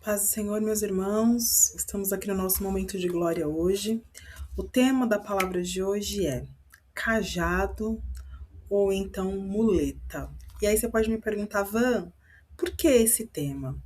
Paz do Senhor, meus irmãos, estamos aqui no nosso momento de glória hoje. O tema da palavra de hoje é cajado ou então muleta. E aí você pode me perguntar, Van, por que esse tema?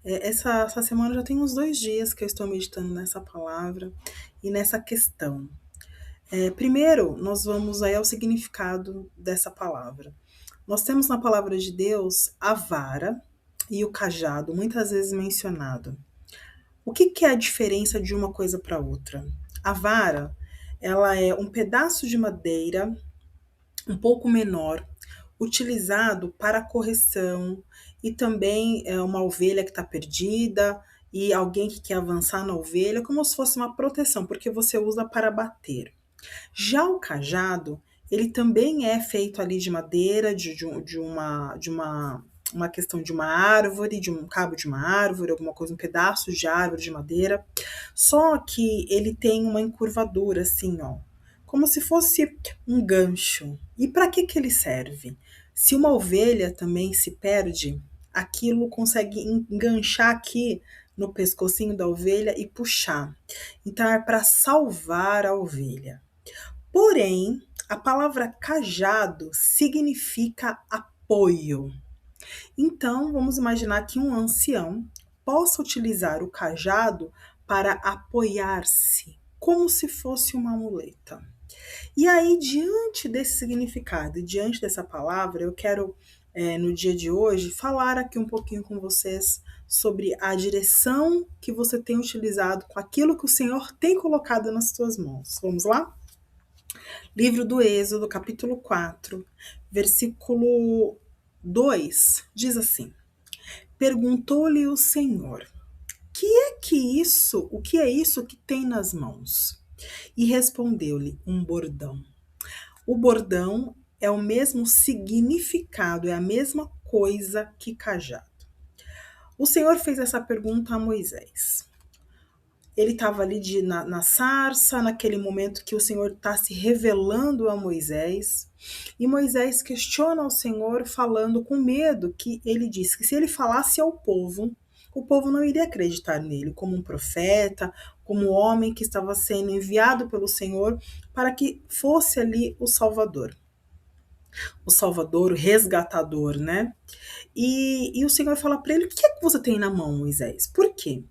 Essa semana já tem uns 2 dias que eu estou meditando nessa palavra e nessa questão. Primeiro, nós vamos aí ao significado dessa palavra. Nós temos na palavra de Deus a vara e o cajado, muitas vezes mencionado. O que é a diferença de uma coisa para outra? A vara, ela é um pedaço de madeira um pouco menor, utilizado para correção e também é uma ovelha que está perdida e alguém que quer avançar na ovelha, como se fosse uma proteção, porque você usa para bater. Já o cajado, ele também é feito ali de madeira, uma questão de uma árvore, de um cabo de uma árvore, alguma coisa, um pedaço de árvore de madeira. Só que ele tem uma encurvadura, assim, ó, como se fosse um gancho. E para que ele serve? Se uma ovelha também se perde, aquilo consegue enganchar aqui no pescocinho da ovelha e puxar. Então é para salvar a ovelha. Porém, a palavra cajado significa apoio. Então, vamos imaginar que um ancião possa utilizar o cajado para apoiar-se, como se fosse uma muleta. E aí, diante desse significado e diante dessa palavra, eu quero, no dia de hoje, falar aqui um pouquinho com vocês sobre a direção que você tem utilizado com aquilo que o Senhor tem colocado nas suas mãos. Vamos lá? Livro do Êxodo, capítulo 4, versículo 2, diz assim: Perguntou-lhe o Senhor: o que é isso que tem nas mãos? E respondeu-lhe: um bordão. O bordão é o mesmo significado, é a mesma coisa que cajado. O Senhor fez essa pergunta a Moisés. Ele estava ali na sarça, naquele momento que o Senhor está se revelando a Moisés, e Moisés questiona o Senhor falando com medo, que ele disse que se ele falasse ao povo, o povo não iria acreditar nele como um profeta, como um homem que estava sendo enviado pelo Senhor para que fosse ali o Salvador, o resgatador, né? E o Senhor fala para ele: o que é que você tem na mão, Moisés? Por quê?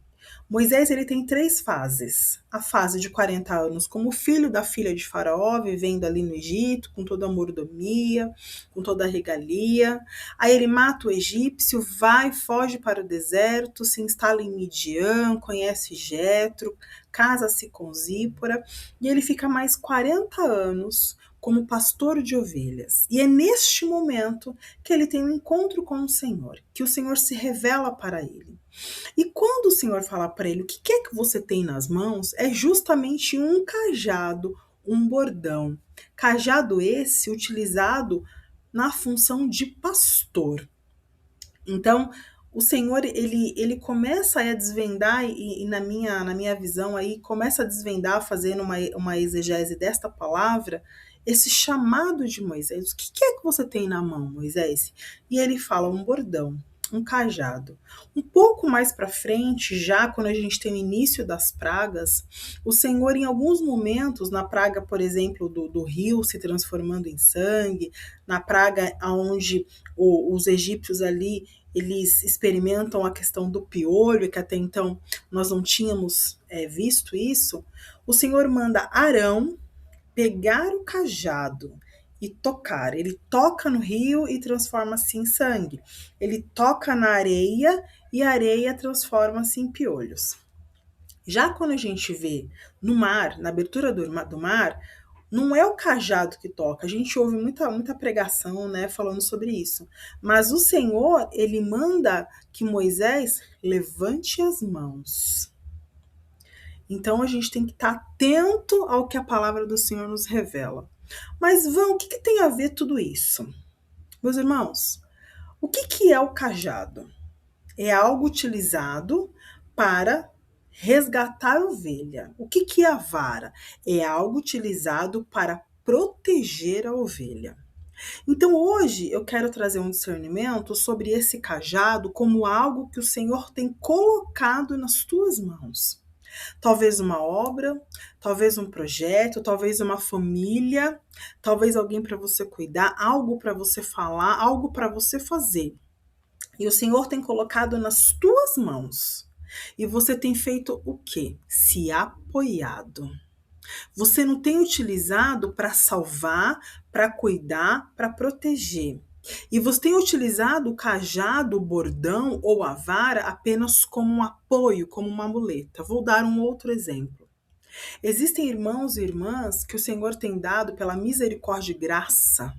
Moisés ele tem 3 fases. A fase de 40 anos como filho da filha de Faraó, vivendo ali no Egito, com toda a mordomia, com toda a regalia. Aí ele mata o egípcio, vai, foge para o deserto, se instala em Midian, conhece Jetro, casa-se com Zípora, e ele fica mais 40 anos como pastor de ovelhas. E é neste momento que ele tem um encontro com o Senhor, que o Senhor se revela para ele. E quando o Senhor fala para ele: o que é que você tem nas mãos? É justamente um cajado, um bordão. Cajado esse utilizado na função de pastor. Então, o Senhor, ele começa a desvendar, e na minha visão aí, começa a desvendar, fazendo uma exegese desta palavra, esse chamado de Moisés. O que é que você tem na mão, Moisés? E ele fala: um bordão, um cajado. Um pouco mais para frente, já quando a gente tem o início das pragas, o Senhor, em alguns momentos, na praga, por exemplo, do rio se transformando em sangue, na praga onde os egípcios ali eles experimentam a questão do piolho, que até então nós não tínhamos visto isso, o Senhor manda Arão pegar o cajado e tocar. Ele toca no rio e transforma-se em sangue. Ele toca na areia e a areia transforma-se em piolhos. Já quando a gente vê no mar, na abertura do mar, não é o cajado que toca. A gente ouve muita pregação, né, falando sobre isso. Mas o Senhor, ele manda que Moisés levante as mãos. Então a gente tem que estar atento ao que a palavra do Senhor nos revela. Mas o que tem a ver tudo isso? Meus irmãos, o que é o cajado? É algo utilizado para resgatar a ovelha. O que é a vara? É algo utilizado para proteger a ovelha. Então hoje eu quero trazer um discernimento sobre esse cajado como algo que o Senhor tem colocado nas tuas mãos. Talvez uma obra, talvez um projeto, talvez uma família, talvez alguém para você cuidar, algo para você falar, algo para você fazer. E o Senhor tem colocado nas tuas mãos. E você tem feito o quê? Se apoiado. Você não tem utilizado para salvar, para cuidar, para proteger. E você tem utilizado o cajado, o bordão ou a vara apenas como um apoio, como uma muleta. Vou dar um outro exemplo. Existem irmãos e irmãs que o Senhor tem dado pela misericórdia e graça,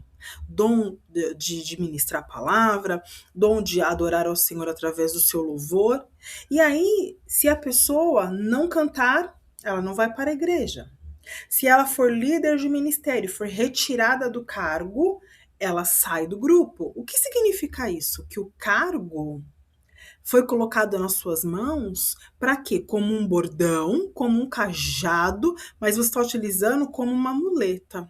dom de ministrar a palavra, dom de adorar ao Senhor através do seu louvor. E aí, se a pessoa não cantar, ela não vai para a igreja. Se ela for líder de ministério, for retirada do cargo, ela sai do grupo. O que significa isso? Que o cargo foi colocado nas suas mãos para quê? Como um bordão, como um cajado, mas você está utilizando como uma muleta.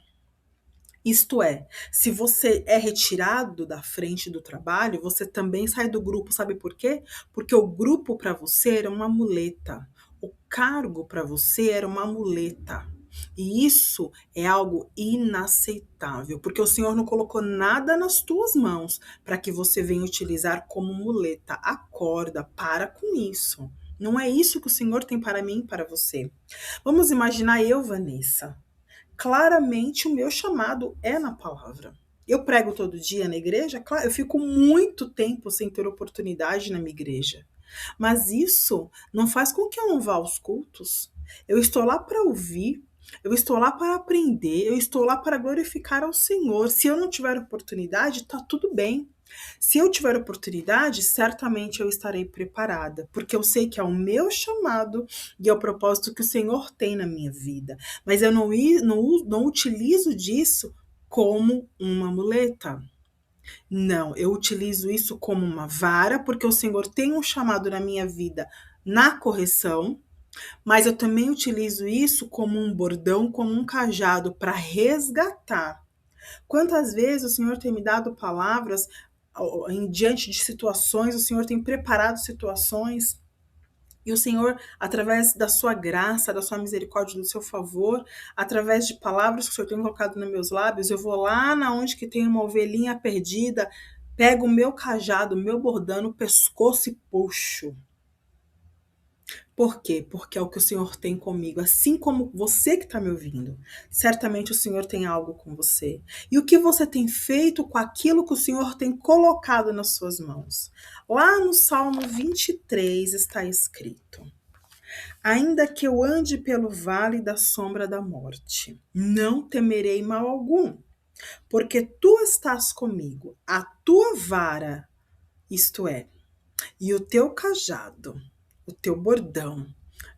Isto é, se você é retirado da frente do trabalho, você também sai do grupo, sabe por quê? Porque o grupo para você era uma muleta. O cargo para você era uma muleta. E isso é algo inaceitável, porque o Senhor não colocou nada nas tuas mãos para que você venha utilizar como muleta. Acorda, para com isso. Não é isso que o Senhor tem para mim e para você. Vamos imaginar eu, Vanessa. Claramente o meu chamado é na palavra. Eu prego todo dia na igreja, claro, eu fico muito tempo sem ter oportunidade na minha igreja. Mas isso não faz com que eu não vá aos cultos. Eu estou lá para ouvir, eu estou lá para aprender, eu estou lá para glorificar ao Senhor. Se eu não tiver oportunidade, tá tudo bem. Se eu tiver oportunidade, certamente eu estarei preparada, porque eu sei que é o meu chamado e é o propósito que o Senhor tem na minha vida. Mas eu não utilizo disso como uma muleta. Não, eu utilizo isso como uma vara, porque o Senhor tem um chamado na minha vida na correção, mas eu também utilizo isso como um bordão, como um cajado para resgatar. Quantas vezes o Senhor tem me dado palavras em diante de situações, o Senhor tem preparado situações e o Senhor, através da sua graça, da sua misericórdia, do seu favor, através de palavras que o Senhor tem colocado nos meus lábios, eu vou lá na onde que tem uma ovelhinha perdida, pego o meu cajado, o meu bordão no pescoço e puxo. Por quê? Porque é o que o Senhor tem comigo, assim como você que está me ouvindo. Certamente o Senhor tem algo com você. E o que você tem feito com aquilo que o Senhor tem colocado nas suas mãos? Lá no Salmo 23 está escrito: Ainda que eu ande pelo vale da sombra da morte, não temerei mal algum, porque tu estás comigo, a tua vara, isto é, e o teu cajado, o teu bordão,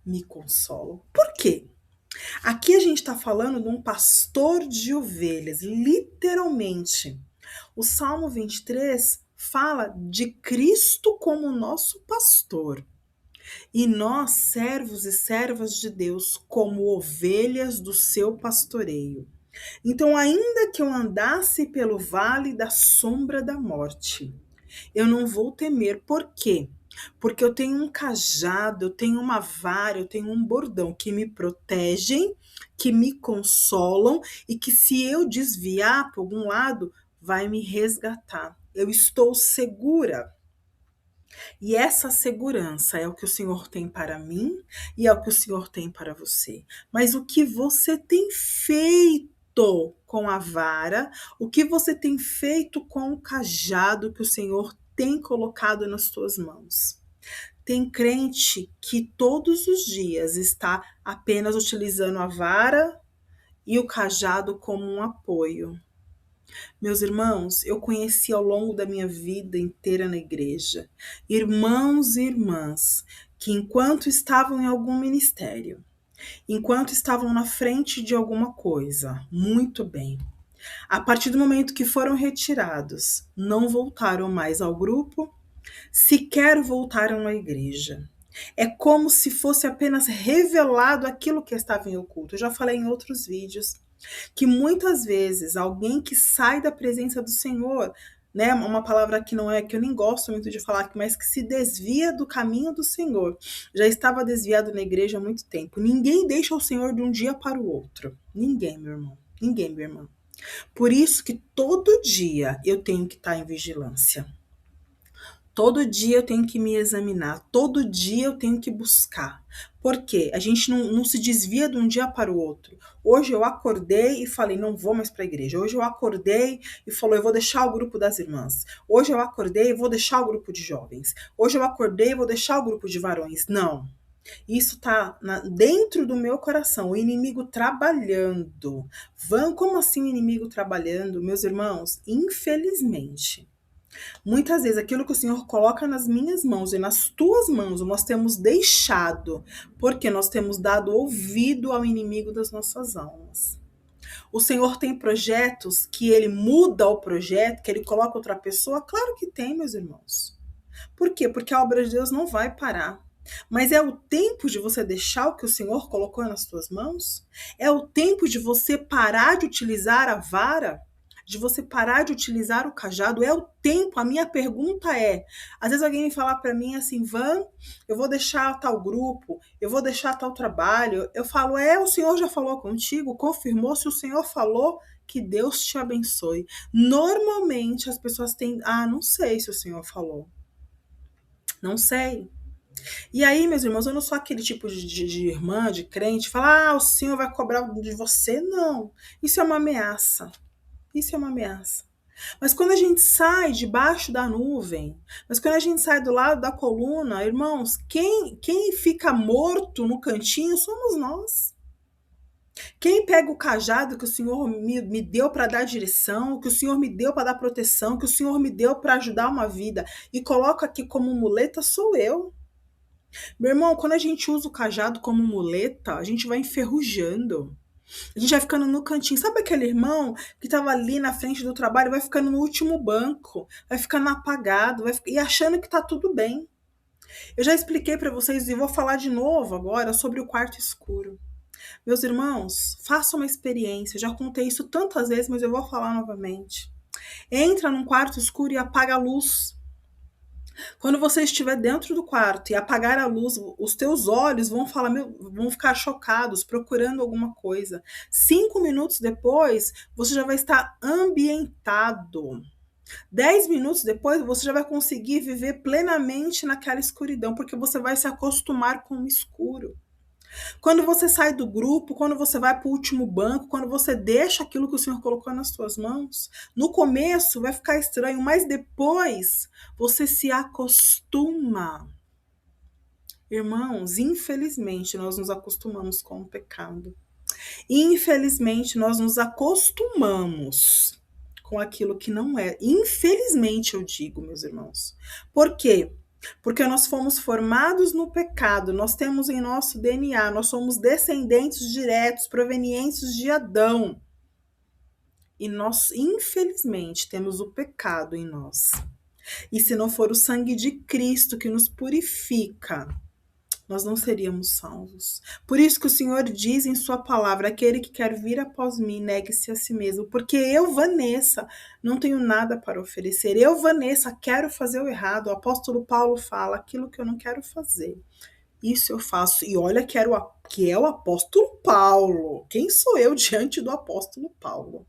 me consolam. Por quê? Aqui a gente está falando de um pastor de ovelhas, literalmente. O Salmo 23 fala de Cristo como nosso pastor. E nós, servos e servas de Deus, como ovelhas do seu pastoreio. Então, ainda que eu andasse pelo vale da sombra da morte, eu não vou temer. Por quê? Porque eu tenho um cajado, eu tenho uma vara, eu tenho um bordão que me protegem, que me consolam e que se eu desviar para algum lado, vai me resgatar. Eu estou segura. E essa segurança é o que o Senhor tem para mim e é o que o Senhor tem para você. Mas o que você tem feito com a vara, o que você tem feito com o cajado que o Senhor tem colocado nas suas mãos? Tem crente que todos os dias está apenas utilizando a vara e o cajado como um apoio. Meus irmãos, eu conheci ao longo da minha vida inteira na igreja irmãos e irmãs que, enquanto estavam em algum ministério, enquanto estavam na frente de alguma coisa, muito bem, a partir do momento que foram retirados, não voltaram mais ao grupo, sequer voltaram à igreja. É como se fosse apenas revelado aquilo que estava em oculto. Eu já falei em outros vídeos. Que muitas vezes alguém que sai da presença do Senhor, né, uma palavra que não é, que eu nem gosto muito de falar, mas que se desvia do caminho do Senhor, já estava desviado na igreja há muito tempo. Ninguém deixa o Senhor de um dia para o outro. Ninguém, meu irmão. Ninguém, minha irmã. Por isso que todo dia eu tenho que estar em vigilância. Todo dia eu tenho que me examinar, todo dia eu tenho que buscar. Por quê? A gente não se desvia de um dia para o outro. Hoje eu acordei e falei, não vou mais para a igreja. Hoje eu acordei e falei, eu vou deixar o grupo das irmãs. Hoje eu acordei e vou deixar o grupo de jovens. Hoje eu acordei e vou deixar o grupo de varões. Não. Isso está dentro do meu coração, o inimigo trabalhando. Como assim o inimigo trabalhando? Meus irmãos, infelizmente, muitas vezes aquilo que o Senhor coloca nas minhas mãos e nas tuas mãos, nós temos deixado, porque nós temos dado ouvido ao inimigo das nossas almas. O Senhor tem projetos que ele muda o projeto, que ele coloca outra pessoa? Claro que tem, meus irmãos. Por quê? Porque a obra de Deus não vai parar. Mas é o tempo de você deixar o que o Senhor colocou nas tuas mãos? É o tempo de você parar de utilizar a vara? De você parar de utilizar o cajado? É o tempo. A minha pergunta é, às vezes alguém me falar para mim assim, Van, eu vou deixar tal grupo, eu vou deixar tal trabalho. Eu falo, o Senhor já falou contigo, confirmou, se o Senhor falou, que Deus te abençoe. Normalmente as pessoas têm, não sei se o Senhor falou. Não sei. E aí, meus irmãos, eu não sou aquele tipo de irmã, de crente, falar, o Senhor vai cobrar de você. Não. Isso é uma ameaça. Isso é uma ameaça. Mas quando a gente sai debaixo da nuvem, mas quando a gente sai do lado da coluna, irmãos, quem fica morto no cantinho somos nós. Quem pega o cajado que o Senhor me deu para dar direção, que o Senhor me deu para dar proteção, que o Senhor me deu para ajudar uma vida e coloca aqui como muleta, sou eu. Meu irmão, quando a gente usa o cajado como muleta, a gente vai enferrujando. A gente vai ficando no cantinho. Sabe aquele irmão que estava ali na frente do trabalho, vai ficando no último banco, vai ficando apagado, e achando que tá tudo bem. Eu já expliquei para vocês e vou falar de novo agora sobre o quarto escuro. Meus irmãos, façam uma experiência. Já contei isso tantas vezes, mas eu vou falar novamente. Entra num quarto escuro e apaga a luz. Quando você estiver dentro do quarto e apagar a luz, os teus olhos vão ficar chocados, procurando alguma coisa. 5 minutos depois, você já vai estar ambientado. 10 minutos depois, você já vai conseguir viver plenamente naquela escuridão, porque você vai se acostumar com o escuro. Quando você sai do grupo, quando você vai para o último banco, quando você deixa aquilo que o Senhor colocou nas suas mãos, no começo vai ficar estranho, mas depois você se acostuma. Irmãos, infelizmente nós nos acostumamos com o pecado. Infelizmente nós nos acostumamos com aquilo que não é. Infelizmente eu digo, meus irmãos. Por quê? Porque nós fomos formados no pecado, nós temos em nosso DNA, nós somos descendentes diretos, provenientes de Adão. E nós, infelizmente, temos o pecado em nós. E se não for o sangue de Cristo que nos purifica, nós não seríamos salvos. Por isso que o Senhor diz em sua palavra, aquele que quer vir após mim, negue-se a si mesmo. Porque eu, Vanessa, não tenho nada para oferecer. Eu, Vanessa, quero fazer o errado. O apóstolo Paulo fala, aquilo que eu não quero fazer, isso eu faço. E olha que é o apóstolo Paulo. Quem sou eu diante do apóstolo Paulo?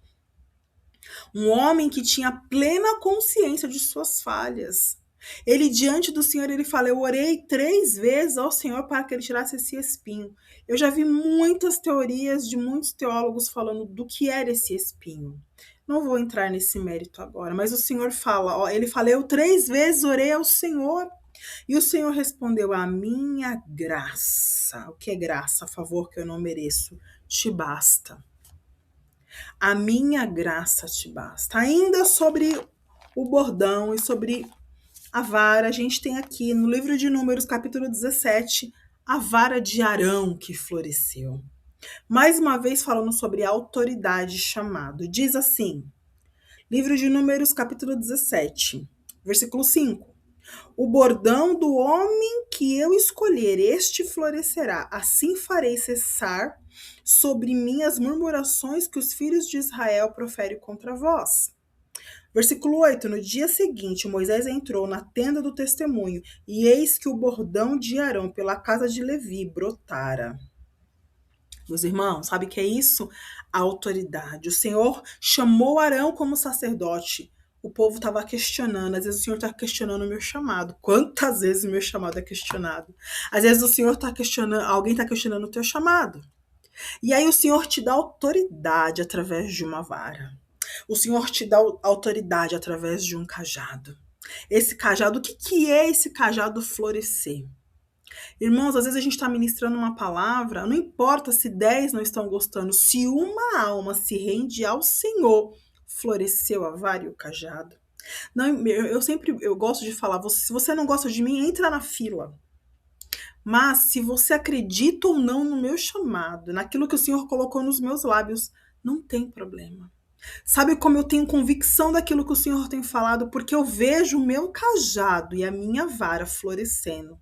Um homem que tinha plena consciência de suas falhas. Ele, diante do Senhor, ele fala, eu orei 3 vezes ao Senhor para que ele tirasse esse espinho. Eu já vi muitas teorias de muitos teólogos falando do que era esse espinho. Não vou entrar nesse mérito agora, mas o Senhor fala, ele fala, eu 3 vezes orei ao Senhor. E o Senhor respondeu, a minha graça, o que é graça? A favor que eu não mereço, te basta. A minha graça te basta. Ainda sobre o bordão e sobre a vara, a gente tem aqui no livro de Números, capítulo 17, a vara de Arão que floresceu. Mais uma vez falando sobre a autoridade chamado. Diz assim, livro de Números, capítulo 17, versículo 5. O bordão do homem que eu escolher, este florescerá. Assim farei cessar sobre mim as murmurações que os filhos de Israel proferem contra vós. Versículo 8: No dia seguinte, Moisés entrou na tenda do testemunho, e eis que o bordão de Arão pela casa de Levi brotara. Meus irmãos, sabe o que é isso? A autoridade. O Senhor chamou Arão como sacerdote. O povo estava questionando. Às vezes o Senhor está questionando o meu chamado. Quantas vezes o meu chamado é questionado? Às vezes o Senhor está questionando, alguém está questionando o teu chamado. E aí o Senhor te dá autoridade através de uma vara. O Senhor te dá autoridade através de um cajado. Esse cajado, o que é esse cajado florescer? Irmãos, às vezes a gente está ministrando uma palavra, não importa se 10 não estão gostando, se uma alma se rende ao Senhor, floresceu a vara e o cajado. Não, eu gosto de falar, se você não gosta de mim, entra na fila. Mas se você acredita ou não no meu chamado, naquilo que o Senhor colocou nos meus lábios, não tem problema. Sabe como eu tenho convicção daquilo que o Senhor tem falado? Porque eu vejo o meu cajado e a minha vara florescendo.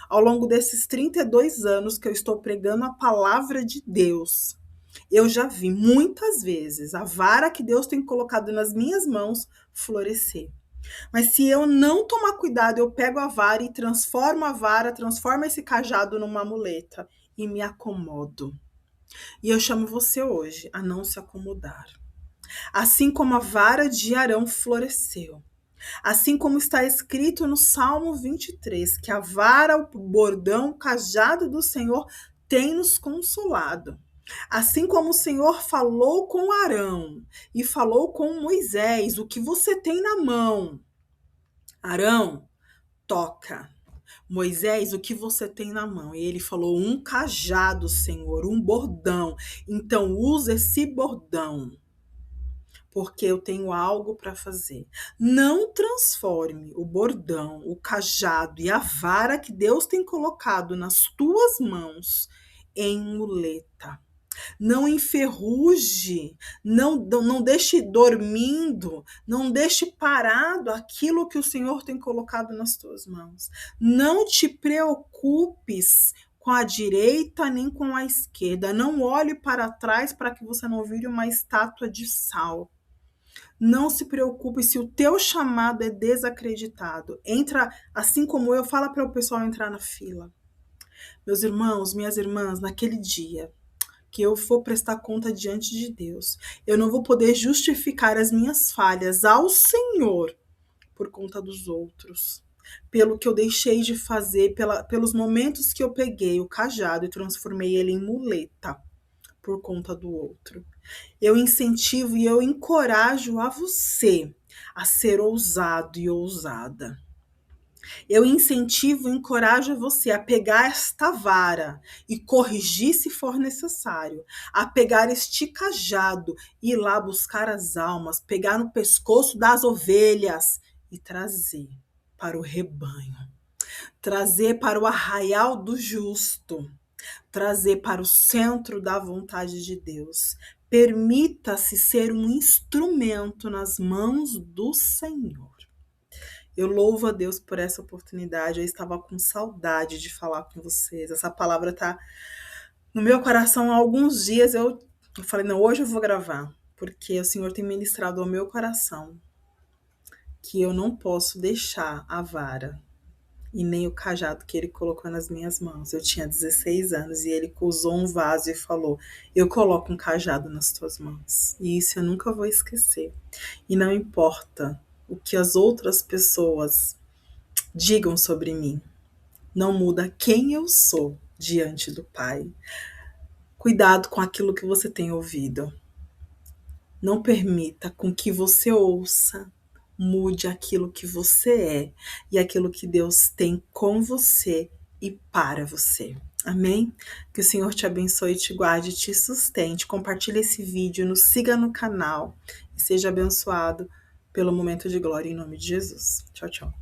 Ao longo desses 32 anos que eu estou pregando a palavra de Deus, eu já vi muitas vezes a vara que Deus tem colocado nas minhas mãos florescer. Mas se eu não tomar cuidado, eu pego a vara e transformo a vara, transformo esse cajado numa muleta e me acomodo. E eu chamo você hoje a não se acomodar. Assim como a vara de Arão floresceu, assim como está escrito no Salmo 23, que a vara, o bordão, o cajado do Senhor tem nos consolado. Assim como o Senhor falou com Arão e falou com Moisés, o que você tem na mão? Arão, toca. Moisés, o que você tem na mão? E ele falou, um cajado, Senhor, um bordão. Então usa esse bordão, porque eu tenho algo para fazer. Não transforme o bordão, o cajado e a vara que Deus tem colocado nas tuas mãos em muleta. Não enferruje, não deixe dormindo, não deixe parado aquilo que o Senhor tem colocado nas tuas mãos. Não te preocupes com a direita nem com a esquerda. Não olhe para trás para que você não vire uma estátua de sal. Não se preocupe se o teu chamado é desacreditado. Entra, assim como eu, fala para o pessoal entrar na fila. Meus irmãos, minhas irmãs, naquele dia que eu for prestar conta diante de Deus, eu não vou poder justificar as minhas falhas ao Senhor por conta dos outros. Pelo que eu deixei de fazer, pelos momentos que eu peguei o cajado e transformei ele em muleta por conta do outro. Eu incentivo e eu encorajo a você a ser ousado e ousada. Eu incentivo e encorajo você a pegar esta vara e corrigir se for necessário, a pegar este cajado e ir lá buscar as almas, pegar no pescoço das ovelhas e trazer para o rebanho, trazer para o arraial do justo, trazer para o centro da vontade de Deus. Permita-se ser um instrumento nas mãos do Senhor. Eu louvo a Deus por essa oportunidade. Eu estava com saudade de falar com vocês. Essa palavra está no meu coração há alguns dias. Eu falei, não, hoje eu vou gravar, porque o Senhor tem ministrado ao meu coração que eu não posso deixar a vara e nem o cajado que ele colocou nas minhas mãos. Eu tinha 16 anos e ele usou um vaso e falou, eu coloco um cajado nas tuas mãos. E isso eu nunca vou esquecer. E não importa o que as outras pessoas digam sobre mim, não muda quem eu sou diante do Pai. Cuidado com aquilo que você tem ouvido. Não permita com que você ouça mude aquilo que você é e aquilo que Deus tem com você e para você. Amém? Que o Senhor te abençoe, te guarde, te sustente. Compartilhe esse vídeo, nos siga no canal e seja abençoado pelo momento de glória em nome de Jesus. Tchau, tchau.